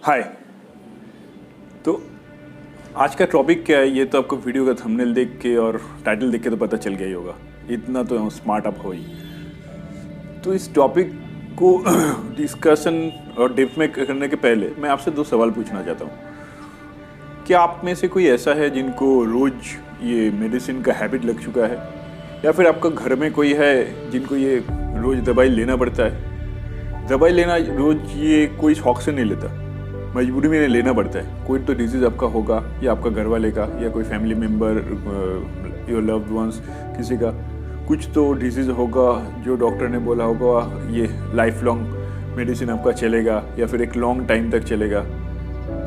हाय। तो आज का टॉपिक क्या है, ये तो आपको वीडियो का थंबनेल देख के और टाइटल देख के तो पता चल गया ही होगा। इतना तो स्मार्ट आप हो ही। तो इस टॉपिक को डिस्कशन और डिप में करने के पहले मैं आपसे दो सवाल पूछना चाहता हूँ। क्या आप में से कोई ऐसा है जिनको रोज ये मेडिसिन का हैबिट लग चुका है, या फिर आपका घर में कोई है जिनको ये रोज दवाई लेना पड़ता है? दवाई लेना रोज ये कोई शौक से नहीं लेता, मजबूरी में लेना पड़ता है। कोई तो डिजीज़ आपका होगा, या आपका घर वाले का, या कोई family member, your loved ones, किसी का कुछ तो डिजीज़ होगा जो डॉक्टर ने बोला होगा ये लाइफ लॉन्ग मेडिसिन आपका चलेगा या फिर एक लॉन्ग टाइम तक चलेगा।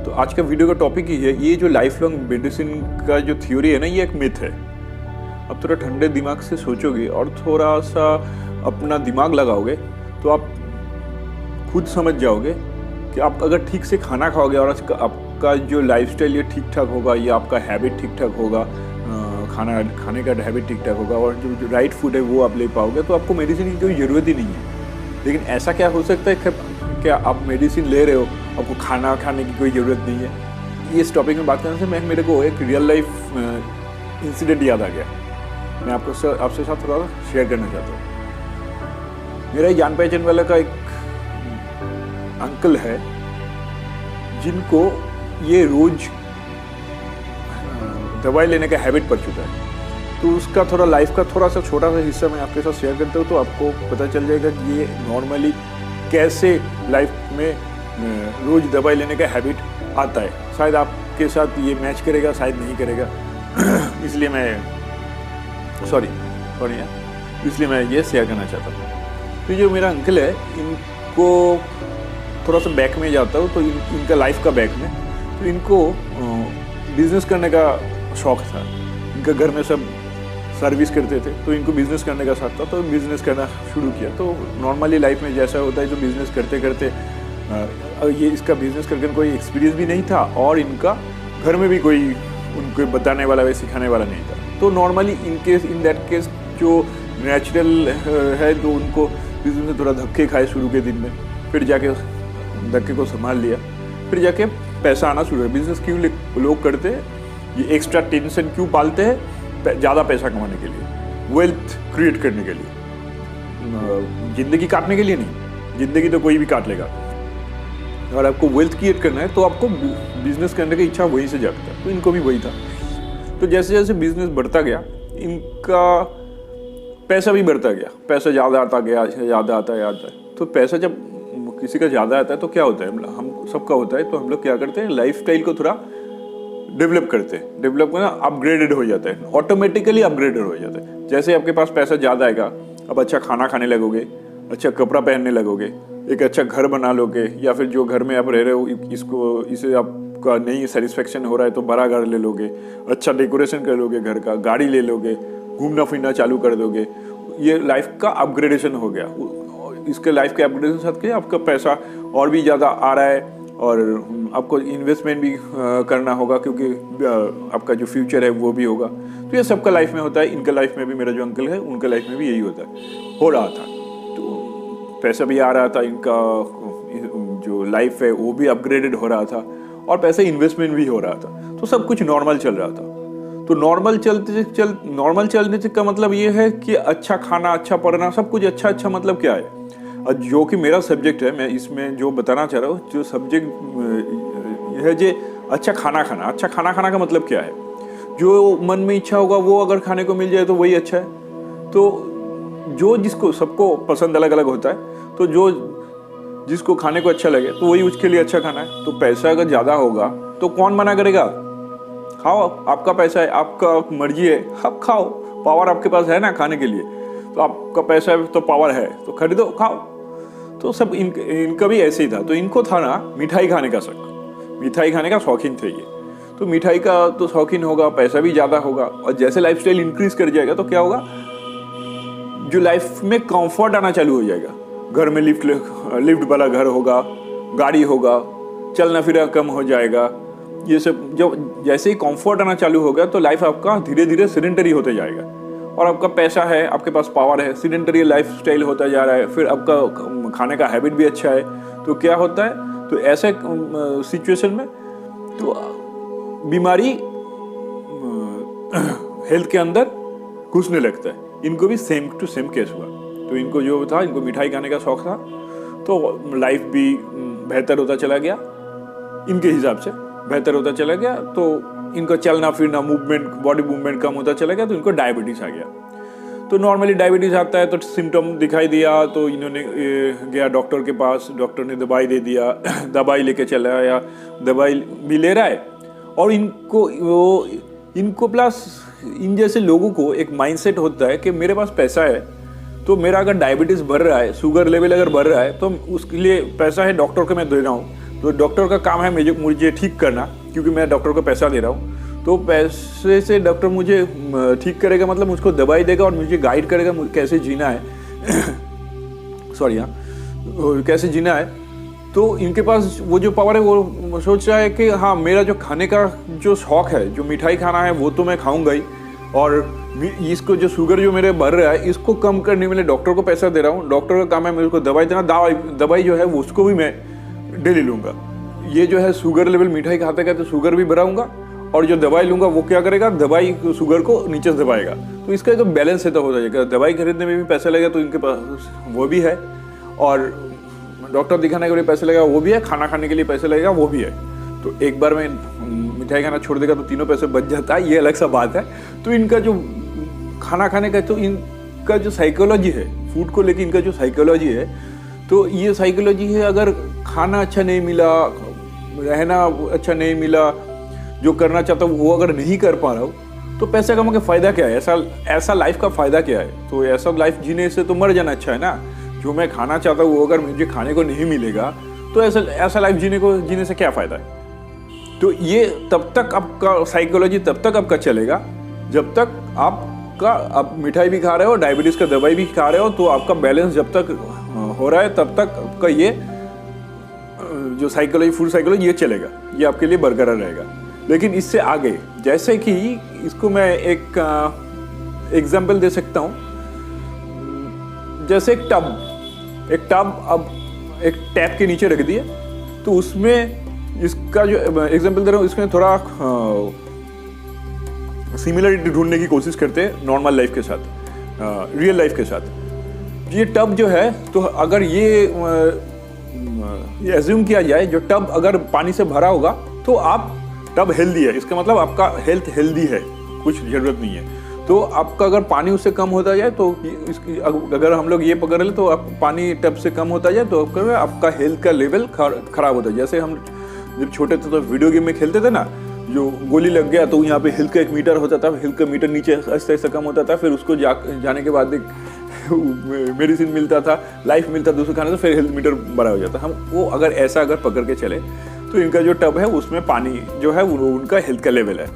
तो आज का वीडियो का टॉपिक ही है, ये जो लाइफ लॉन्ग मेडिसिन का जो थ्योरी है ना, ये एक मिथ है। अब थोड़ा ठंडे दिमाग से सोचोगे और थोड़ा सा अपना दिमाग लगाओगे तो आप खुद समझ जाओगे कि आप अगर ठीक से खाना खाओगे और आपका जो लाइफस्टाइल ये ठीक ठाक होगा, या आपका हैबिट ठीक ठाक होगा, खाने का हैबिट ठीक ठाक होगा, और जो राइट फूड है वो आप ले पाओगे, तो आपको मेडिसिन की कोई ज़रूरत ही नहीं है। लेकिन ऐसा क्या हो सकता है क्या आप मेडिसिन ले रहे हो, आपको खाना खाने की कोई ज़रूरत नहीं है? इस टॉपिक में बात करने से मेरे को एक रियल लाइफ इंसिडेंट याद आ गया। मैं आपसे साथ थोड़ा शेयर करना चाहता हूँ। मेरा जान पहचान वाला का एक अंकल है जिनको ये रोज दवाई लेने का हैबिट पड़ चुका है। तो उसका थोड़ा लाइफ का थोड़ा सा छोटा सा हिस्सा मैं आपके साथ शेयर करता हूँ, तो आपको पता चल जाएगा कि ये नॉर्मली कैसे लाइफ में रोज दवाई लेने का हैबिट आता है। शायद आपके साथ ये मैच करेगा, शायद नहीं करेगा। इसलिए मैं ये शेयर करना चाहता हूँ। तो जो मेरा अंकल है, इनको थोड़ा सा बैक में जाता हूँ, तो इनका लाइफ का बैक में, तो इनको बिजनेस करने का शौक था। इनका घर में सब सर्विस करते थे, तो इनको बिजनेस करने का शौक था, तो बिजनेस करना शुरू किया। तो नॉर्मली लाइफ में जैसा होता है, जो बिजनेस करते करते ये इसका बिजनेस करके कोई एक्सपीरियंस भी नहीं था, और इनका घर में भी कोई उनको बताने वाला या सिखाने वाला नहीं था। तो नॉर्मली इन दैट केस जो नेचुरल है, तो उनको बिजनेस में थोड़ा धक्के खाए शुरू के दिन में, फिर जाके धक्के को संभाल लिया, फिर जाके पैसा आना शुरू है। बिजनेस क्यों लोग करते हैं, ये एक्स्ट्रा टेंशन क्यों पालते हैं? ज़्यादा पैसा कमाने के लिए, वेल्थ क्रिएट करने के लिए, जिंदगी काटने के लिए नहीं। जिंदगी तो कोई भी काट लेगा। अगर आपको वेल्थ क्रिएट करना है तो आपको बिजनेस करने की इच्छा वहीं से जागता है। तो इनको भी वही था। तो जैसे जैसे बिजनेस बढ़ता गया, इनका पैसा भी बढ़ता गया, पैसा ज़्यादा आता गया, ज़्यादा आता है। तो पैसा जब किसी का ज़्यादा आता है तो क्या होता है, हम सबका होता है, तो हम लोग क्या करते हैं, लाइफस्टाइल को थोड़ा डेवलप करते हैं। डेवलप करना अपग्रेडेड हो जाता है, ऑटोमेटिकली अपग्रेडेड हो जाता है। जैसे आपके पास पैसा ज़्यादा आएगा, अब अच्छा खाना खाने लगोगे, अच्छा कपड़ा पहनने लगोगे, एक अच्छा घर बना लोगे, या फिर जो घर में आप रह रहे हो इसे आपका नहीं सेटिस्फेक्शन हो रहा है तो बड़ा घर ले लोगे, अच्छा डेकोरेशन कर लोगे घर का, गाड़ी ले लोगे, घूमना फिरना चालू कर दोगे। ये लाइफ का अपग्रेडेशन हो गया। इसके लाइफ के अपग्रेडेशन साथ के आपका पैसा और भी ज़्यादा आ रहा है, और आपको इन्वेस्टमेंट भी करना होगा, क्योंकि आपका जो फ्यूचर है वो भी होगा। तो ये सबका लाइफ में होता है। इनका लाइफ में भी, मेरा जो अंकल है उनका लाइफ में भी यही हो रहा था। तो पैसा भी आ रहा था, इनका जो लाइफ है वो भी अपग्रेडेड हो रहा था, और पैसे इन्वेस्टमेंट भी हो रहा था। तो सब कुछ नॉर्मल चल रहा था। तो नॉर्मल चलने से का मतलब ये है कि अच्छा खाना, अच्छा पढ़ना, सब कुछ अच्छा मतलब क्या है, जो कि मेरा सब्जेक्ट है। मैं इसमें जो बताना चाह रहा हूँ, जो सब्जेक्ट है, जो अच्छा खाना खाना। अच्छा खाना खाना का मतलब क्या है? जो मन में इच्छा होगा वो अगर खाने को मिल जाए तो वही अच्छा है। तो सबको पसंद अलग अलग होता है, तो जिसको खाने को अच्छा लगे तो वही उसके लिए अच्छा खाना है। तो पैसा अगर ज़्यादा होगा तो कौन मना करेगा? खाओ, आपका पैसा है, आपका मर्जी है, आप खाओ। पावर आपके पास है ना खाने के लिए, तो आपका पैसा है तो पावर है, तो खरीदो, खाओ। तो सब इनका भी ऐसे ही था। तो इनको था ना मिठाई खाने का शौक, मिठाई खाने का शौकीन थे ये। तो मिठाई का तो शौकीन होगा, पैसा भी ज़्यादा होगा, और जैसे लाइफस्टाइल इंक्रीज कर जाएगा तो क्या होगा, जो लाइफ में कंफर्ट आना चालू हो जाएगा। घर में लिफ्ट वाला घर होगा, गाड़ी होगा, चलना फिरना कम हो जाएगा। ये सब जब जैसे ही कंफर्ट आना चालू होगा तो लाइफ आपका धीरे धीरे सेडेंटरी होते जाएगा। और आपका पैसा है, आपके पास पावर है, सीडेंटरी लाइफ स्टाइल होता जा रहा है, फिर आपका खाने का हैबिट भी अच्छा है, तो क्या होता है, तो ऐसे सिचुएशन में तो बीमारी हेल्थ के अंदर घुसने लगता है। इनको भी सेम टू सेम केस हुआ। तो इनको जो था, इनको मिठाई खाने का शौक था, तो लाइफ भी बेहतर होता चला गया, इनके हिसाब से बेहतर होता चला गया। तो इनका चलना फिरना, मूवमेंट, बॉडी मूवमेंट कम होता चला गया, तो इनको डायबिटीज़ आ गया। तो नॉर्मली डायबिटीज़ आता है तो सिम्टम दिखाई दिया, तो इन्होंने गया डॉक्टर के पास, डॉक्टर ने दवाई दे दिया, दवाई लेके चला आया, दवाई भी ले रहा है। और इनको प्लस इन जैसे लोगों को एक माइंडसेट होता है कि मेरे पास पैसा है, तो मेरा अगर डायबिटीज़ बढ़ रहा है, शुगर लेवल अगर बढ़ रहा है, तो उसके लिए पैसा है, डॉक्टर को मैं दे रहा हूँ, तो डॉक्टर का काम है मुझे ठीक करना, क्योंकि मैं डॉक्टर को पैसा दे रहा हूँ। तो पैसे से डॉक्टर मुझे ठीक करेगा, मतलब मुझको दवाई देगा और मुझे गाइड करेगा कैसे जीना है सॉरी कैसे जीना है। तो इनके पास वो जो पावर है, वो सोच रहा है कि हाँ, मेरा जो खाने का जो शौक है, जो मिठाई खाना है, वो तो मैं खाऊंगा ही, और इसको जो शुगर जो मेरे बढ़ रहा है, इसको कम करने के लिए डॉक्टर को पैसा दे रहा हूँ। डॉक्टर का काम है मेरे को दवाई देना, दवाई जो है वो उसको भी मैं डेली लूँगा। ये जो है शुगर लेवल मिठाई खाते खाते शुगर भी बढ़ाऊंगा, और जो दवाई लूँगा वो क्या करेगा, दवाई शुगर को नीचे से दबाएगा। तो इसका एक बैलेंस है तो हो जाएगा। दवाई खरीदने में भी पैसा लगेगा तो इनके पास वो भी है, और डॉक्टर दिखाने के लिए पैसे लगेगा वो भी है, खाना खाने के लिए पैसे लगेगा वो भी है। तो एक बार में मिठाई खाना छोड़ देगा तो तीनों पैसे बच जाता है, ये अलग सा बात है। तो इनका जो खाना खाने का, तो इनका जो साइकोलॉजी है फूड को लेकर, इनका जो साइकोलॉजी है, तो ये साइकोलॉजी है, अगर खाना अच्छा नहीं मिला, रहना अच्छा नहीं मिला, जो करना चाहता हूँ वो अगर नहीं कर पा रहा हूँ, तो पैसे कमा के फ़ायदा क्या है? ऐसा लाइफ का फ़ायदा क्या है? तो ऐसा लाइफ जीने से तो मर जाना अच्छा है ना। जो मैं खाना चाहता हूँ वो अगर मुझे खाने को नहीं मिलेगा, तो ऐसा लाइफ जीने से क्या फ़ायदा है? तो ये तब तक आपका साइकोलॉजी तब तक आपका चलेगा जब तक आप मिठाई भी खा रहे हो, डायबिटीज़ का दवाई भी खा रहे हो, तो आपका बैलेंस जब तक हो रहा है तब तक आपका ये जो साइकोलॉजी, फूड साइकोलॉजी, ये चलेगा, ये आपके लिए बरकरार रहेगा। लेकिन इससे आगे, जैसे कि इसको मैं एक एग्जाम्पल दे सकता हूँ, जैसे एक टब अब एक टैप के नीचे रख दिए, तो उसमें इसका जो एग्जाम्पल दे रहा हूँ, इसमें थोड़ा सिमिलरिटी ढूंढने की कोशिश करते हैं नॉर्मल लाइफ के साथ, रियल लाइफ के साथ। ये टब जो है, तो अगर ये एज्यूम किया जाए, जो टब अगर पानी से भरा होगा तो आप टब हेल्दी है, इसका मतलब आपका हेल्थ हेल्दी है, कुछ ज़रूरत नहीं है। तो आपका अगर पानी उससे कम होता जाए, तो इसकी अगर हम लोग ये पकड़ लें, तो आप पानी टब से कम होता जाए तो आपका हेल्थ का लेवल खराब होता है। जैसे हम जब छोटे थे तो वीडियो गेम में खेलते थे ना, जो गोली लग गया तो यहाँ पे हेल्थ का एक मीटर होता था, हेल्थ का मीटर नीचे ऐसे ऐसे कम होता था, फिर उसको जाने के बाद एक मेडिसिन मिलता था, लाइफ मिलता था, दूसरे खाने, तो फिर हेल्थ मीटर बड़ा हो जाता। हम वो अगर पकड़ के चले, तो इनका जो टब है उसमें पानी जो है वो उनका हेल्थ का लेवल है।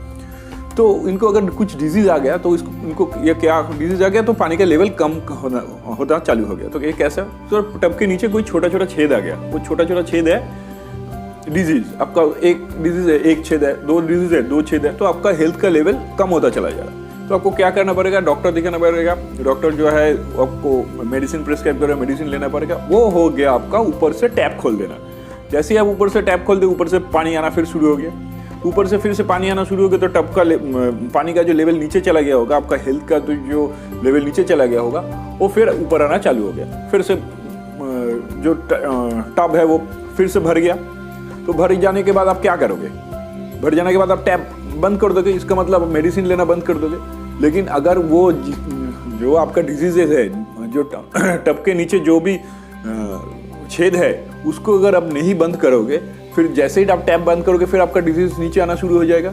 तो इनको अगर कुछ डिजीज़ आ गया, तो इनको ये क्या डिजीज़ आ गया, तो पानी का लेवल कम होता चालू हो गया। तो ये कैसा? तो टब के नीचे कोई छोटा छोटा छेद आ गया, वो छोटा छोटा छेद है डिजीज़। आपका एक डिजीज़ है, एक छेद है, दो डिजीज़ है, दो छेद है, तो आपका हेल्थ का लेवल कम होता चला जाएगा। तो आपको क्या करना पड़ेगा? डॉक्टर दिखाना पड़ेगा। डॉक्टर जो है आपको मेडिसिन प्रिस्क्राइब करेगा, मेडिसिन लेना पड़ेगा। वो हो गया आपका ऊपर से टैप खोल देना। जैसे ही आप ऊपर से टैप खोल दे, ऊपर से पानी आना फिर शुरू हो गया। ऊपर से फिर से पानी आना शुरू हो गया, तो टब का पानी का जो लेवल नीचे चला गया होगा, आपका हेल्थ का तो जो लेवल नीचे चला गया होगा, वो फिर ऊपर आना चालू हो गया। फिर से जो टब है वो फिर से भर गया। तो भर जाने के बाद आप क्या करोगे? भर जाने के बाद आप टैप बंद कर दोगे, इसका मतलब आप मेडिसिन लेना बंद कर दोगे। लेकिन अगर वो जो आपका डिजीजेज है, जो टब के नीचे जो भी छेद है, उसको अगर आप नहीं बंद करोगे, फिर जैसे ही आप टैप बंद करोगे, फिर आपका डिजीज नीचे आना शुरू हो जाएगा।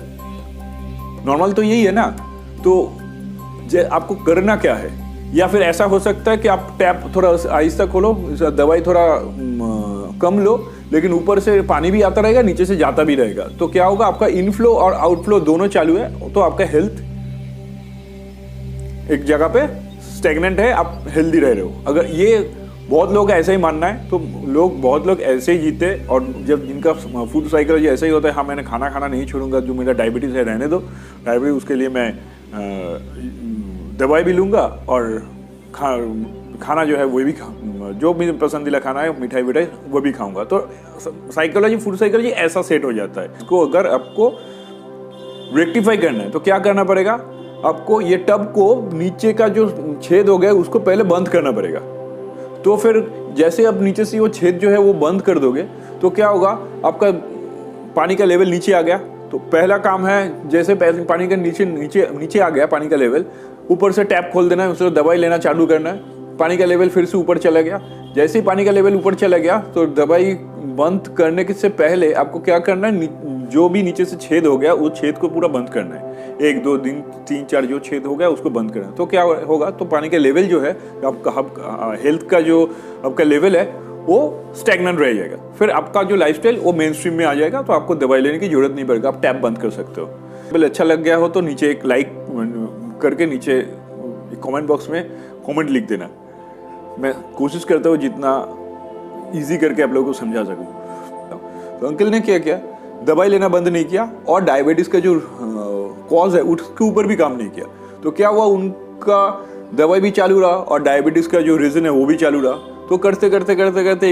नॉर्मल तो यही है ना। तो आपको करना क्या है? या फिर ऐसा हो सकता है कि आप टैप थोड़ा आहिस्ता खोलो, दवाई थोड़ा कम लो, लेकिन ऊपर से पानी भी आता रहेगा, नीचे से जाता भी रहेगा। तो क्या होगा? आपका इनफ्लो और आउटफ्लो दोनों चालू है, तो आपका हेल्थ एक जगह पे स्टेगनेंट है, आप हेल्दी रह रहे हो। अगर ये बहुत लोग ऐसा ही मानना है, तो बहुत लोग ऐसे ही जीते। और जब जिनका फूड साइकोलॉजी ऐसा ही होता है, हाँ मैंने खाना नहीं छोड़ूंगा, जो मेरा डायबिटीज़ है रहने दो, डायबिटीज़ उसके लिए मैं दवाई भी लूँगा और खाना जो है वो भी जो भी पसंदीदा खाना है मिठाई विठाई वो भी खाऊंगा। तो साइकोलॉजी, फूड साइकोलॉजी ऐसा सेट हो जाता है। इसको अगर आपको रेक्टिफाई करना है तो क्या करना पड़ेगा, आपको ये टब को नीचे का जो छेद हो गया उसको पहले बंद करना पड़ेगा। तो फिर जैसे आप नीचे से वो छेद जो है वो बंद कर दोगे तो क्या होगा, आपका पानी का लेवल नीचे आ गया। तो पहला काम है, जैसे पानी का नीचे आ गया पानी का लेवल, ऊपर से टैप खोल देना है, उससे दवाई लेना चालू करना है। पानी का लेवल फिर से ऊपर चला गया, जैसे ही पानी का लेवल ऊपर चला गया तो दवाई बंद करने से पहले आपको क्या करना है, जो भी नीचे से छेद हो गया उस छेद को पूरा बंद करना है। 1 2 दिन 3 4 जो छेद हो गया उसको बंद करना है। तो क्या होगा, तो पानी का लेवल जो है आपका हेल्थ का जो आपका लेवल है वो स्टैग्नेंट रह जाएगा। फिर आपका जो लाइफस्टाइल वो मेन स्ट्रीम में आ जाएगा, तो आपको दवाई लेने की जरूरत नहीं पड़ेगा, आप टैप बंद कर सकते हो। बिल्कुल अच्छा लग गया हो तो नीचे एक लाइक करके नीचे कमेंट बॉक्स में कमेंट लिख देना। मैं कोशिश करता हूँ जितना इजी करके आप लोगों को समझा सकूं। तो अंकल ने क्या किया, दवाई लेना बंद नहीं किया और डायबिटीज का जो कॉज है उसके ऊपर भी काम नहीं किया। तो क्या हुआ, उनका दवाई भी चालू रहा और डायबिटीज का जो रीजन है वो भी चालू रहा। तो करते करते करते करते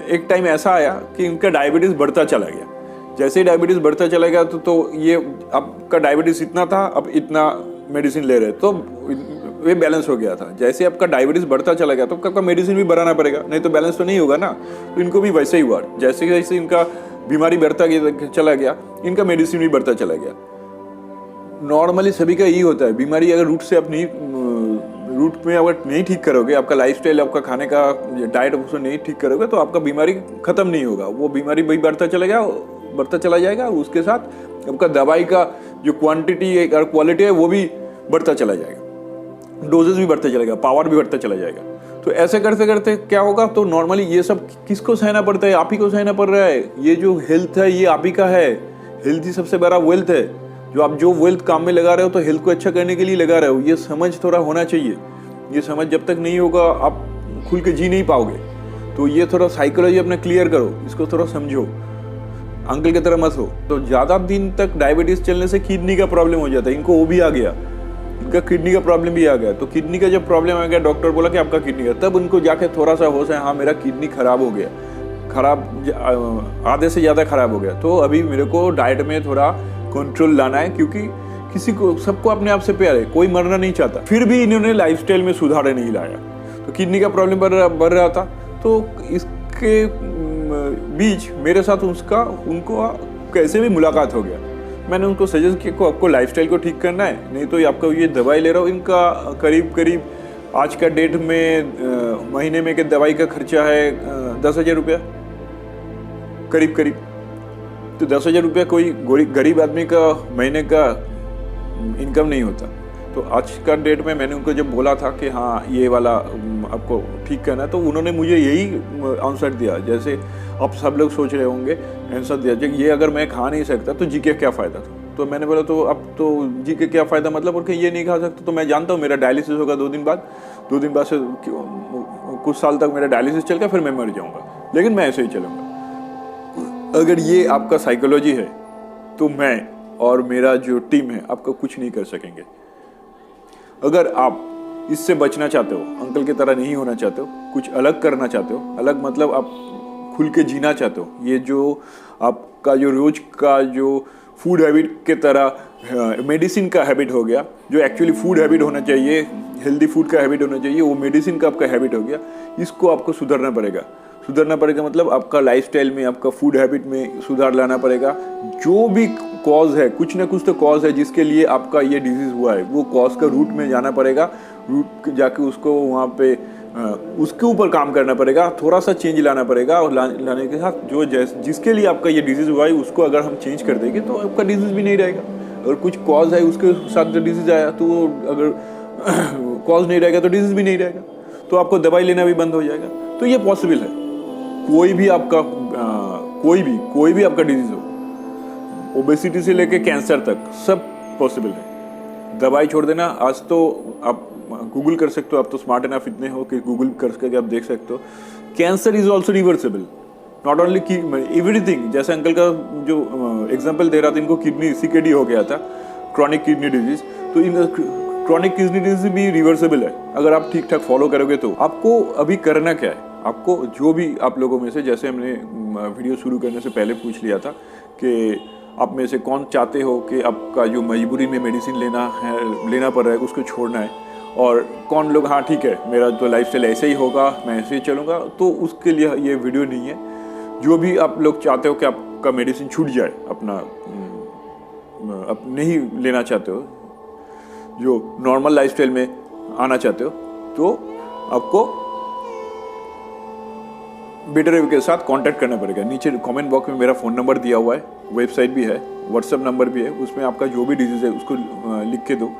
एक टाइम ऐसा आया कि इनका डायबिटीज बढ़ता चला गया। जैसे ही डायबिटीज बढ़ता चला गया तो ये आपका डायबिटीज इतना था, अब इतना मेडिसिन ले रहे, तो वे बैलेंस हो गया था। जैसे आपका डायबिटीज बढ़ता चला गया तो आपका मेडिसिन भी बढ़ाना पड़ेगा, नहीं तो बैलेंस तो नहीं होगा ना। तो इनको भी वैसे ही हुआ, जैसे जैसे इनका बीमारी बढ़ता चला गया इनका मेडिसिन भी बढ़ता चला गया। नॉर्मली सभी का यही होता है, बीमारी अगर रूट में अगर नहीं ठीक करोगे, आपका लाइफस्टाइल, आपका खाने का डाइट उसको नहीं ठीक करोगे तो आपका बीमारी खत्म नहीं होगा, वो बीमारी भी बढ़ता चला जाएगा। उसके साथ आपका दवाई का जो क्वांटिटी और क्वालिटी है वो भी बढ़ता चला जाएगा, डोजेस भी बढ़ते चलेगा, पावर भी बढ़ता चला जाएगा। तो ऐसे करते करते क्या होगा, तो नॉर्मली ये सब किसको सहना पड़ता है, आप ही को सहना पड़ रहा है। ये जो हेल्थ है ये आप ही का है, हेल्थ ही सबसे बड़ा वेल्थ है। जो वेल्थ काम में लगा रहे हो तो हेल्थ को अच्छा करने के लिए लगा रहे हो, ये समझ थोड़ा होना चाहिए। ये समझ जब तक नहीं होगा आप खुल के जी नहीं पाओगे। तो ये थोड़ा साइकोलॉजी अपना क्लियर करो, इसको थोड़ा समझो, अंकल की तरह मत हो। तो ज्यादा दिन तक डायबिटीज चलने से किडनी का प्रॉब्लम हो जाता है, इनको वो भी आ गया, इनका किडनी का प्रॉब्लम भी आ गया। तो किडनी का जब प्रॉब्लम आ गया, डॉक्टर बोला कि आपका किडनी का, तब उनको जाके थोड़ा सा होश है, हाँ मेरा किडनी खराब हो गया, आधे से ज्यादा खराब हो गया। तो अभी मेरे को डाइट में थोड़ा कंट्रोल लाना है, क्योंकि सबको अपने आप से प्यार है, कोई मरना नहीं चाहता। फिर भी इन्होंने लाइफस्टाइल में सुधार नहीं लाया, तो किडनी का प्रॉब्लम बढ़ रहा था। तो इसके बीच मेरे साथ उनको कैसे भी मुलाकात हो गया। मैंने उनको सजेस्ट किया कि आपको लाइफस्टाइल को ठीक करना है, नहीं तो आपको ये दवाई ले रहा हो, इनका करीब आज का डेट में महीने में के दवाई का खर्चा है 10,000 रुपया करीब। तो 10,000 रुपया कोई गरीब आदमी का महीने का इनकम नहीं होता। तो आज का डेट में मैंने उनको जब बोला था कि हाँ ये वाला आपको ठीक करना है, तो उन्होंने मुझे यही आंसर दिया, जैसे अब सब लोग सोच रहे होंगे आंसर दिया, ये अगर मैं खा नहीं सकता तो जी के क्या फ़ायदा था। तो मैंने बोला तो अब तो जी के क्या फ़ायदा, मतलब और ये नहीं खा सकता तो मैं जानता हूँ मेरा डायलिसिस होगा 2 दिन बाद से कुछ साल तक मेरा डायलिसिस चल गया, फिर मैं मर जाऊँगा, लेकिन मैं ऐसे ही चलूँगा। अगर ये आपका साइकोलॉजी है तो मैं और मेरा जो टीम है आपका कुछ नहीं कर सकेंगे। अगर आप इससे बचना चाहते हो, अंकल की तरह नहीं होना चाहते हो, कुछ अलग करना चाहते हो, अलग मतलब आप खुल के जीना चाहते हो, ये जो आपका जो रोज का जो फूड हैबिट के तरह मेडिसिन का हैबिट हो गया, जो एक्चुअली फूड हैबिट होना चाहिए, हेल्दी फूड का हैबिट होना चाहिए, वो मेडिसिन का आपका हैबिट हो गया, इसको आपको सुधारना पड़ेगा। मतलब आपका लाइफस्टाइल में, आपका फूड हैबिट में सुधार लाना पड़ेगा। जो भी कॉज है, कुछ ना कुछ तो कॉज है जिसके लिए आपका ये डिजीज हुआ है, वो कॉज का रूट में जाना पड़ेगा, रूट जाके उसको वहाँ पे उसके ऊपर काम करना पड़ेगा, थोड़ा सा चेंज लाना पड़ेगा। और लाने के साथ जिसके लिए आपका ये डिजीज हुआ है उसको अगर हम चेंज कर देंगे तो आपका डिजीज भी नहीं रहेगा। अगर कुछ कॉज है उसके साथ जो डिजीज आया, तो अगर कॉज नहीं रहेगा तो डिजीज भी नहीं रहेगा, तो आपको दवाई लेना भी बंद हो जाएगा। तो ये पॉसिबल है, कोई भी आपका डिजीज हो, ओबेसिटी से लेके कैंसर तक सब पॉसिबल है। दवाई छोड़ देना, आज तो आप गूगल कर सकते हो, आप तो स्मार्ट इनफ इतने हो कि गूगल करके आप देख सकते हो, cancer is also reversible, not only everything. जैसे अंकल का जो एग्जाम्पल दे रहा था, इनको किडनी CKD हो गया था, क्रॉनिक किडनी डिजीज, तो इन क्रॉनिक किडनी डिजीज भी रिवर्सेबल है अगर आप ठीक ठाक फॉलो करोगे। तो आपको अभी करना क्या है, आपको जो भी आप लोगों में से, जैसे हमने वीडियो शुरू करने से पहले पूछ लिया था कि आप में से कौन चाहते हो कि आपका जो मजबूरी में मेडिसिन लेना पड़ रहा है उसको छोड़ना है, और कौन लोग हाँ ठीक है मेरा तो लाइफस्टाइल ऐसे ही होगा, मैं ऐसे ही चलूँगा, तो उसके लिए ये वीडियो नहीं है। जो भी आप लोग चाहते हो कि आपका मेडिसिन छूट जाए, अपना आप नहीं लेना चाहते हो, जो नॉर्मल लाइफस्टाइल में आना चाहते हो, तो आपको बेटर के साथ कांटेक्ट करना पड़ेगा। नीचे कमेंट बॉक्स में मेरा फ़ोन नंबर दिया हुआ है, वेबसाइट भी है, व्हाट्सएप नंबर भी है, उसमें आपका जो भी डिजीज़ है उसको लिख के दो,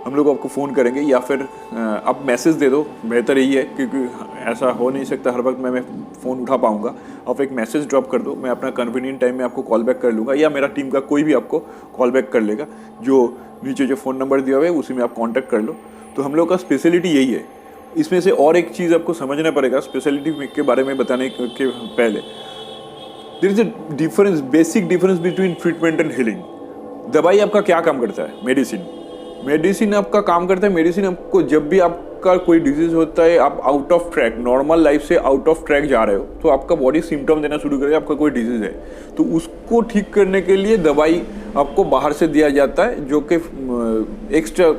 हम लोग आपको फ़ोन करेंगे, या फिर आप मैसेज दे दो, बेहतर यही है, क्योंकि ऐसा हो नहीं सकता हर वक्त मैं फ़ोन उठा पाऊँगा। आप एक मैसेज ड्रॉप कर दो, मैं अपना कन्वीनियंट टाइम में आपको कॉल बैक कर लूँगा, या मेरा टीम का कोई भी आपको कॉल बैक कर लेगा। जो नीचे जो फ़ोन नंबर दिया हुआ है उसी में आप कॉन्टैक्ट कर लो। तो हम लोग का स्पेशलिटी यही है। इसमें से और एक चीज़ आपको समझना पड़ेगा स्पेशलिटी के बारे में बताने के पहले, there is a difference, basic difference between treatment and healing. दवाई आपका क्या काम करता है? मेडिसिन आपका काम करता है, मेडिसिन आपको जब भी आपका कोई डिजीज होता है, आप out of track, normal life से आउट ऑफ ट्रैक जा रहे हो, तो आपका बॉडी सिम्टम देना शुरू करेगा, आपका कोई डिजीज है, तो उसको ठीक करने के लिए दवाई आपको बाहर से दिया जाता है, जो कि एक्स्ट्रा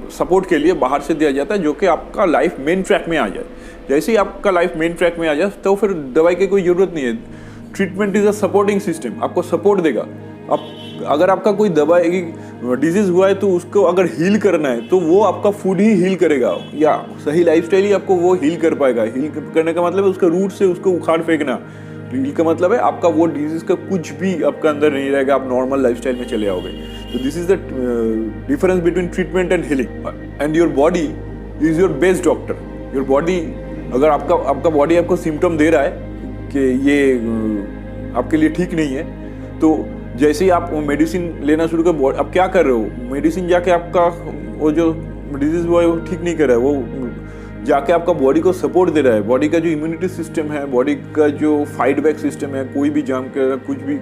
सपोर्ट के लिए बाहर से दिया जाता है, जो कि आपका लाइफ मेन ट्रैक में आ जाए। जैसे ही आपका लाइफ मेन ट्रैक में आ जाए तो फिर दवाई की कोई ज़रूरत नहीं है। Treatment is a supporting system, आपको सपोर्ट देगा। आप अगर आपका कोई दवाई डिजीज़ हुआ है तो उसको अगर हील करना है तो वो आपका फूड ही हील करेगा, या सही लाइफस्टाइल ही आपको वो हील कर पाएगा। हील करने का मतलब है उसका रूट से उसको उखाड़ फेंकना। हील का मतलब है आपका वो डिजीज़ का कुछ भी आपका अंदर नहीं रहेगा, आप नॉर्मल लाइफस्टाइल में चले आओगे। तो this is the difference between treatment and healing. And your body is your best doctor. Your body, अगर आपका बॉडी आपको सिम्टम दे रहा है कि ये आपके लिए ठीक नहीं है, तो जैसे ही आप मेडिसिन लेना शुरू कर, आप क्या कर रहे हो, मेडिसिन जाके आपका वो जो डिजीज हुआ है वो ठीक नहीं कर रहा है, वो जाके आपका बॉडी को सपोर्ट दे रहा है। बॉडी का जो इम्यूनिटी सिस्टम है, बॉडी का जो फाइट बैक सिस्टम है, कोई भी जम के कुछ भी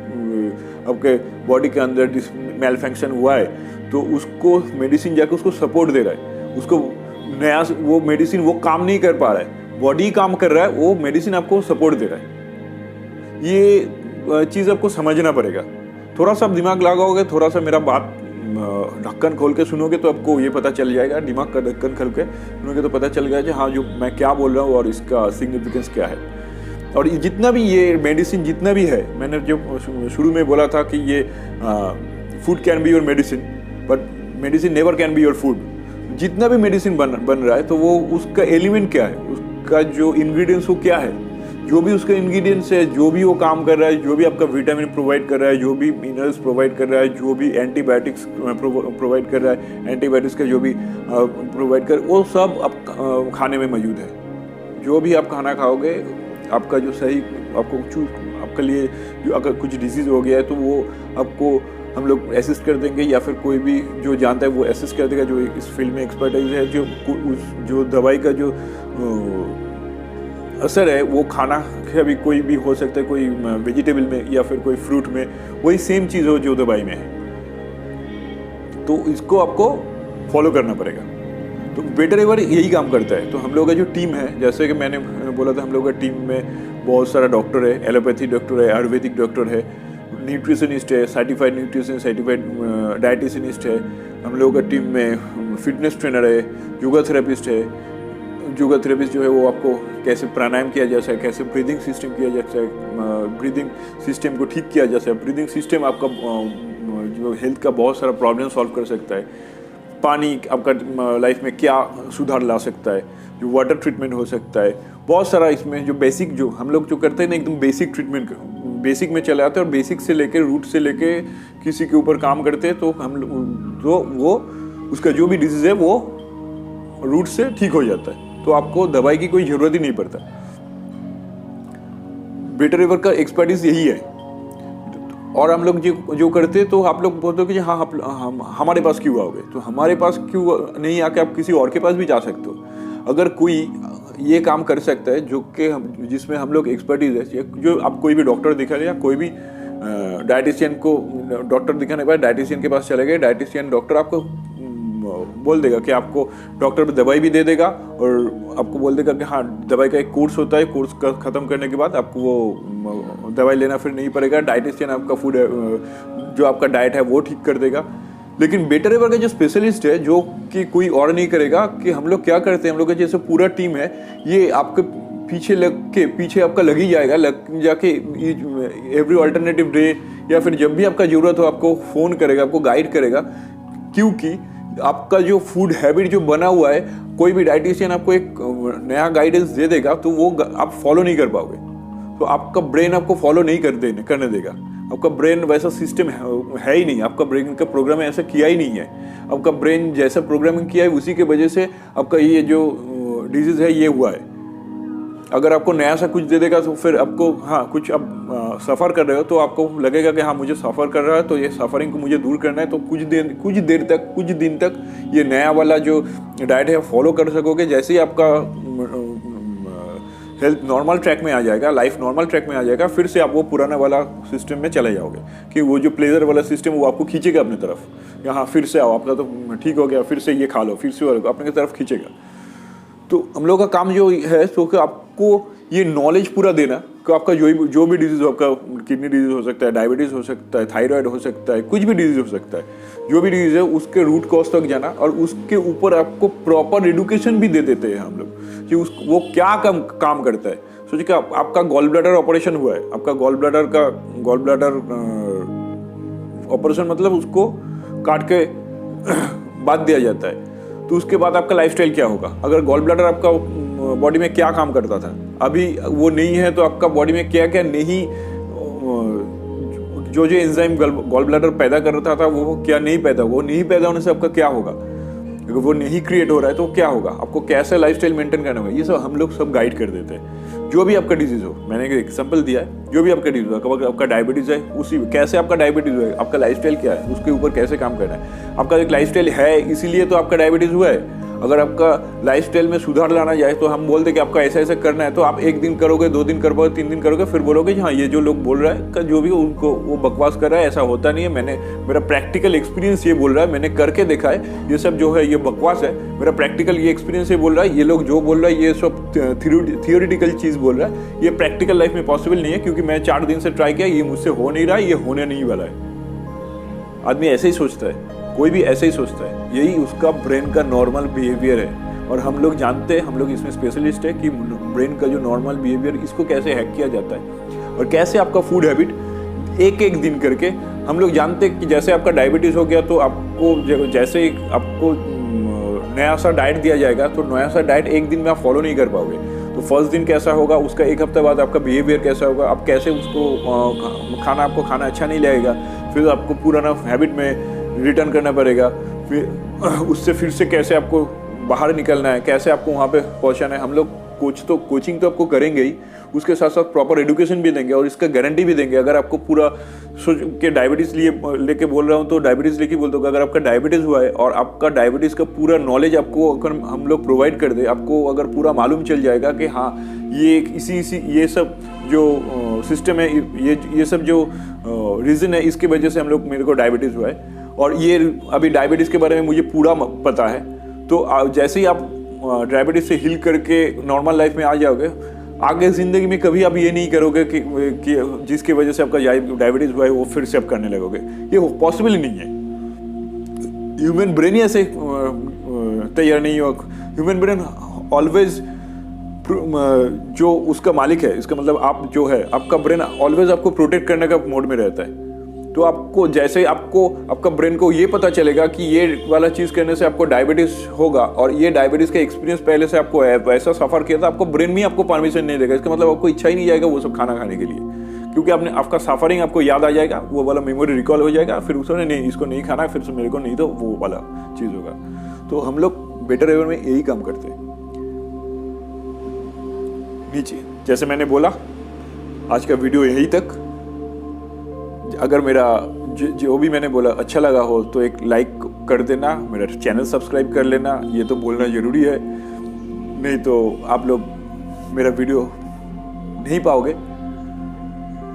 आपके बॉडी के अंदर मेल फंक्शन हुआ है तो उसको मेडिसिन जाके उसको सपोर्ट दे रहा है। उसको नया वो मेडिसिन वो काम नहीं कर पा रहा है, बॉडी काम कर रहा है, वो मेडिसिन आपको सपोर्ट दे रहा है। ये चीज़ आपको समझना पड़ेगा। थोड़ा सा दिमाग लगाओगे, थोड़ा सा मेरा बात ढक्कन खोल के सुनोगे तो आपको ये पता चल जाएगा, दिमाग का ढक्कन खोल के सुनोगे तो पता चल गया कि हाँ जो मैं क्या बोल रहा हूँ और इसका सिग्निफिकेंस क्या है। और जितना भी ये मेडिसिन जितना भी है, मैंने जो शुरू में बोला था कि ये food can be your medicine but medicine never can be your food. जितना भी मेडिसिन बन रहा है तो वो उसका एलिमेंट क्या है, उसका जो इंग्रेडिएंट्स वो क्या है, जो भी उसका इंग्रेडिएंट्स है, जो भी वो काम कर रहा है, जो भी आपका विटामिन प्रोवाइड कर रहा है, जो भी मिनरल्स प्रोवाइड कर रहा है, जो भी एंटीबायोटिक्स प्रोवाइड कर रहा है, एंटीबायोटिक्स का जो भी प्रोवाइड कर, वो सब आप खाने में मौजूद है। जो भी आप खाना खाओगे, आपका जो सही आपके लिए जो अगर कुछ डिजीज़ हो गया है तो वो आपको हम लोग असिस्ट कर देंगे, या फिर कोई भी जो जानता है वो असिस्ट कर देगा, जो इस फील्ड में एक्सपर्टाइज है। जो दवाई का जो असर है वो खाना का भी कोई भी हो सकता है, कोई वेजिटेबल में या फिर कोई फ्रूट में, वही सेम चीज़ हो जो दवाई में है। तो इसको आपको फॉलो करना पड़ेगा। तो बेटर एवर यही काम करता है। तो हम लोग का जो टीम है, जैसे कि मैंने बोला था, हम लोग का टीम में बहुत सारा डॉक्टर है, एलोपैथी डॉक्टर है, आयुर्वेदिक डॉक्टर है, न्यूट्रिशनिस्ट है, सर्टिफाइड न्यूट्रिशन, सर्टिफाइड डाइटिशियनिस्ट है। हम लोग का टीम में फिटनेस ट्रेनर है, योगा थेरेपिस्ट है। योगा थेरेपिस्ट जो है वो आपको कैसे प्राणायाम किया जा सकता है, कैसे ब्रीदिंग सिस्टम किया जा सकता है, ब्रीदिंग सिस्टम को ठीक किया जा सकता है। ब्रीदिंग सिस्टम आपका जो हेल्थ का बहुत सारा प्रॉब्लम सॉल्व कर सकता है। पानी आपका लाइफ में क्या सुधार ला सकता है, जो वाटर ट्रीटमेंट हो सकता है, बहुत सारा इसमें जो बेसिक जो हम लोग जो करते हैं ना, एकदम बेसिक ट्रीटमेंट बेसिक में चले आते हैं और बेसिक से लेके रूट से लेके किसी के ऊपर काम करते हैं। तो हम तो वो उसका जो भी डिजीज़ है वो रूट से ठीक हो जाता है। तो आपको दवाई की कोई ज़रूरत ही नहीं पड़ता। बेटर एवर का एक्सपर्टीज यही है। और हम लोग जो करते हैं, तो आप लोग बोलते हो कि हाँ हम हमारे पास क्यों आओगे, तो हमारे पास क्यों नहीं आके आप किसी और के पास भी जा सकते हो। अगर कोई ये काम कर सकता है जो कि जिसमें हम लोग एक्सपर्टीज है, जो आप कोई भी डॉक्टर दिखा या कोई भी डाइटिशियन को डॉक्टर दिखाने के बाद डाइटिशियन के पास चले गए, डाइटिशियन डॉक्टर आपको बोल देगा कि आपको डॉक्टर दवाई भी दे देगा और आपको बोल देगा कि हाँ दवाई का एक कोर्स होता है, कोर्स का ख़त्म करने के बाद आपको वो दवाई लेना फिर नहीं पड़ेगा। डाइटिशियन आपका फूड जो आपका डाइट है वो ठीक कर देगा। लेकिन बेटर एवर का जो स्पेशलिस्ट है, जो कि कोई और नहीं करेगा, कि हम लोग क्या करते हैं, हम लोग का जैसे पूरा टीम है ये आपके पीछे आपका लग ही जाएगा, लग जाके एवरी अल्टरनेटिव डे या फिर जब भी आपका ज़रूरत हो आपको फ़ोन करेगा, आपको गाइड करेगा। क्योंकि आपका जो फूड हैबिट जो बना हुआ है, कोई भी डाइटिशियन आपको एक नया गाइडेंस दे देगा तो वो आप फॉलो नहीं कर पाओगे। तो आपका ब्रेन आपको फॉलो नहीं करने देगा। आपका ब्रेन वैसा सिस्टम है ही नहीं, आपका ब्रेन का प्रोग्राम ऐसा किया ही नहीं है। आपका ब्रेन जैसा प्रोग्रामिंग किया है उसी के वजह से आपका ये जो डिजीज़ है ये हुआ है। अगर आपको नया सा कुछ दे देगा तो फिर आपको कुछ आप सफ़र कर रहे हो तो आपको लगेगा कि मुझे सफ़र कर रहा है तो ये सफ़रिंग को मुझे दूर करना है। तो कुछ दिन तक ये नया वाला जो डाइट है फॉलो कर सकोगे। जैसे ही आपका हेल्थ नॉर्मल ट्रैक में आ जाएगा, लाइफ नॉर्मल ट्रैक में आ जाएगा, फिर से आप वो पुराना वाला सिस्टम में चले जाओगे कि वो जो प्लेजर वाला सिस्टम वो आपको खींचेगा अपनी तरफ। यहाँ फिर से आओ, आपका तो ठीक हो गया, फिर से ये खा लो, फिर से अपने तरफ खींचेगा। तो हम लोग का काम जो है सो कि आपको ये नॉलेज पूरा देना कि आपका जो भी डिजीज़ हो, आपका किडनी डिजीज़ हो सकता है, डायबिटीज़ हो सकता है, थायराइड हो सकता है, कुछ भी डिजीज़ हो सकता है, जो भी डिजीज़ है उसके रूट कॉज तक जाना और उसके ऊपर आपको प्रॉपर एडुकेशन भी दे देते हैं हम लोग कि वो क्या काम करता है। सोचिए कि आपका गॉल ब्लैडर ऑपरेशन हुआ है, आपका गॉल ब्लैडर ऑपरेशन मतलब उसको काट के बांध दिया जाता है। तो उसके बाद आपका लाइफस्टाइल क्या होगा? अगर गॉल ब्लैडर आपका बॉडी में क्या काम करता था, अभी वो नहीं है तो आपका बॉडी में क्या क्या नहीं, जो एंजाइम गॉल ब्लैडर पैदा कर रहा था वो क्या नहीं पैदा, वो नहीं पैदा होने से आपका क्या होगा? अगर वो नहीं क्रिएट हो रहा है तो क्या होगा? आपको कैसे लाइफस्टाइल मेंटेन करना होगा, ये सब हम लोग सब गाइड कर देते हैं। जो भी आपका डिजीज हो, मैंने एक एग्जांपल दिया है, जो भी आपका डिजीज हो, अगर आपका डायबिटीज है उसी कैसे आपका डायबिटीज हुआ है, आपका लाइफस्टाइल क्या है, उसके ऊपर कैसे काम करना है। आपका एक लाइफस्टाइल है इसीलिए तो आपका डायबिटीज हुआ है। अगर आपका लाइफस्टाइल में सुधार लाना जाए तो हम बोलते कि आपका ऐसा ऐसा करना है, तो आप 1 दिन करोगे, 2 दिन करोगे, 3 दिन करोगे, फिर बोलोगे हाँ ये जो लोग बोल रहा है जो भी उनको वो बकवास कर रहा है, ऐसा होता नहीं है। मेरा प्रैक्टिकल एक्सपीरियंस ये बोल रहा है, मैंने करके देखा है, ये सब जो है ये बकवास है। मेरा प्रैक्टिकल ये एक्सपीरियंस ये बोल रहा है, ये लोग जो बोल रहा है ये सब थियोरिटिकल चीज़ बोल रहा है, ये प्रैक्टिकल लाइफ में पॉसिबल नहीं है। क्योंकि मैं 4 दिन से ट्राई किया, ये मुझसे हो नहीं रहा है, ये होने नहीं वाला है। आदमी ऐसे ही सोचता है, कोई भी ऐसे ही सोचता है, यही उसका ब्रेन का नॉर्मल बिहेवियर है। और हम लोग जानते हैं, हम लोग इसमें स्पेशलिस्ट है कि ब्रेन का जो नॉर्मल बिहेवियर इसको कैसे हैक किया जाता है और कैसे आपका फूड हैबिट एक दिन करके। हम लोग जानते हैं कि जैसे आपका डायबिटीज़ हो गया तो आपको जैसे ही आपको नया सा डाइट दिया जाएगा तो नया सा डाइट 1 दिन में आप फॉलो नहीं कर पाओगे। तो फर्स्ट दिन कैसा होगा, उसका 1 हफ्ते बाद आपका बिहेवियर कैसा होगा, आप कैसे उसको आपको खाना अच्छा नहीं लगेगा, फिर आपको पुराना हैबिट में रिटर्न करना पड़ेगा, फिर उससे फिर से कैसे आपको बाहर निकलना है, कैसे आपको वहाँ पे पहुँचाना है। हम लोग कोचिंग तो आपको करेंगे ही, उसके साथ साथ प्रॉपर एडुकेशन भी देंगे और इसका गारंटी भी देंगे। अगर आपको पूरा के डायबिटीज़ लेके बोल रहा हूँ तो डायबिटीज़ लेके बोलते हो, अगर आपका डायबिटीज़ हुआ है और आपका डायबिटीज़ का पूरा नॉलेज आपको अगर हम लोग प्रोवाइड कर दे, आपको अगर पूरा मालूम चल जाएगा कि हाँ ये ये सब जो सिस्टम है, ये सब जो रीज़न है, इसकी वजह से मेरे को डायबिटीज़ हुआ है और ये अभी डायबिटीज़ के बारे में मुझे पूरा पता है। तो जैसे ही आप डायबिटीज से हिल करके नॉर्मल लाइफ में आ जाओगे, आगे ज़िंदगी में कभी आप ये नहीं करोगे कि जिसकी वजह से आपका डायबिटीज़ हुआ है वो फिर से आप करने लगोगे। ये पॉसिबल नहीं है। ह्यूमन ब्रेन ही ऐसे तैयार नहीं हो। ह्यूमन ब्रेन ऑलवेज जो उसका मालिक है, इसका मतलब आप जो है, आपका ब्रेन ऑलवेज आपको प्रोटेक्ट करने का मोड में रहता है। तो आपको जैसे आपका ब्रेन को ये पता चलेगा कि ये वाला चीज़ करने से आपको डायबिटीज़ होगा और ये डायबिटीज़ का एक्सपीरियंस पहले से आपको वैसा सफ़र किया था, आपको ब्रेन में आपको परमिशन नहीं देगा। इसका मतलब आपको इच्छा ही नहीं जाएगा वो सब खाना खाने के लिए, क्योंकि आपका सफ़रिंग आपको याद आ जाएगा, वो वाला मेमोरी रिकॉल हो जाएगा, फिर उसने नहीं इसको नहीं खाना, फिर से मेरे को नहीं, तो वो वाला चीज़ होगा। तो हम लोग बेटर एवर में यही काम करते हैं। नीचे जैसे मैंने बोला, आज का वीडियो यहीं तक। अगर मेरा जो भी मैंने बोला अच्छा लगा हो तो एक लाइक कर देना, मेरा चैनल सब्सक्राइब कर लेना, ये तो बोलना ज़रूरी है, नहीं तो आप लोग मेरा वीडियो नहीं पाओगे।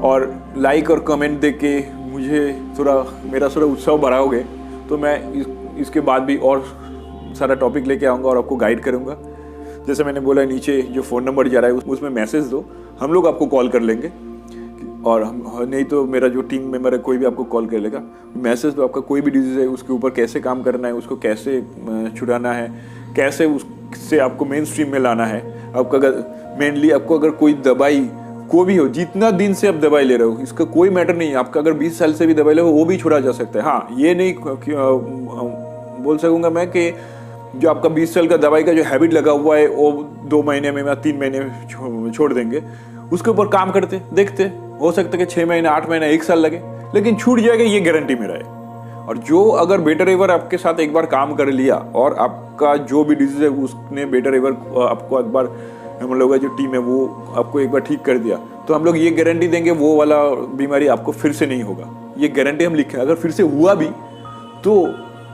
और लाइक और कमेंट देके मुझे मेरा थोड़ा उत्साह बढ़ाओगे तो मैं इसके बाद भी और सारा टॉपिक लेके आऊँगा और आपको गाइड करूँगा। जैसे मैंने बोला, नीचे जो फ़ोन नंबर जा रहा है उसमें मैसेज दो, हम लोग आपको कॉल कर लेंगे, और हम नहीं तो मेरा जो टीम मेंबर है कोई भी आपको कॉल कर लेगा। मैसेज दो, आपका कोई भी डिजीज़ है उसके ऊपर कैसे काम करना है, उसको कैसे छुड़ाना है, कैसे उससे आपको मेन स्ट्रीम में लाना है। आपका अगर मेनली आपको अगर कोई दवाई को भी हो, जितना दिन से आप दवाई ले रहे हो इसका कोई मैटर नहीं है। आपका अगर 20 साल से भी दवाई ले हो वो भी छुड़ा जा सकता है। हाँ, ये नहीं बोल सकूँगा मैं कि जो आपका 20 साल का दवाई का जो हैबिट लगा हुआ है वो 2 महीने में या 3 महीने में छोड़ देंगे। उसके ऊपर काम करते देखते, हो सकता है कि 6 महीने, 8 महीने, 1 साल लगे, लेकिन छूट जाएगा, ये गारंटी मेरा है। और जो अगर बेटर एवर आपके साथ एक बार काम कर लिया और आपका जो भी डिजीज है उसने बेटर एवर आपको एक बार, हम लोगों का जो टीम है वो आपको एक बार ठीक कर दिया, तो हम लोग ये गारंटी देंगे वो वाला बीमारी आपको फिर से नहीं होगा। ये गारंटी हम लिखे, अगर फिर से हुआ भी तो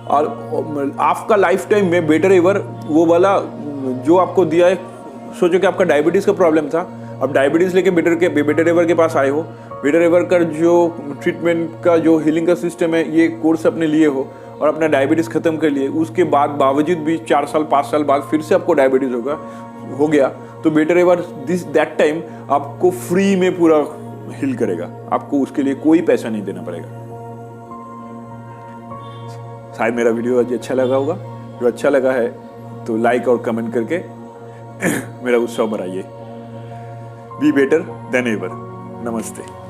आपका लाइफ टाइम में बेटर एवर वो वाला जो आपको दिया है। सोचो कि आपका डायबिटीज़ का प्रॉब्लम था, अब डायबिटीज़ लेके बेटर एवर के पास आए हो, बेटर एवर का जो ट्रीटमेंट का जो हीलिंग का सिस्टम है ये कोर्स अपने लिए हो और अपना डायबिटीज़ ख़त्म कर लिए, उसके बाद बावजूद भी 4 साल 5 साल बाद फिर से आपको डायबिटीज़ हो गया, तो बेटर एवर दैट टाइम आपको फ्री में पूरा हील करेगा। आपको उसके लिए कोई पैसा नहीं देना पड़ेगा। शायद मेरा वीडियो आज अच्छा लगा होगा। जो अच्छा लगा है तो लाइक और कमेंट करके मेरा उत्साह बढ़ाइए। Be better than ever. नमस्ते।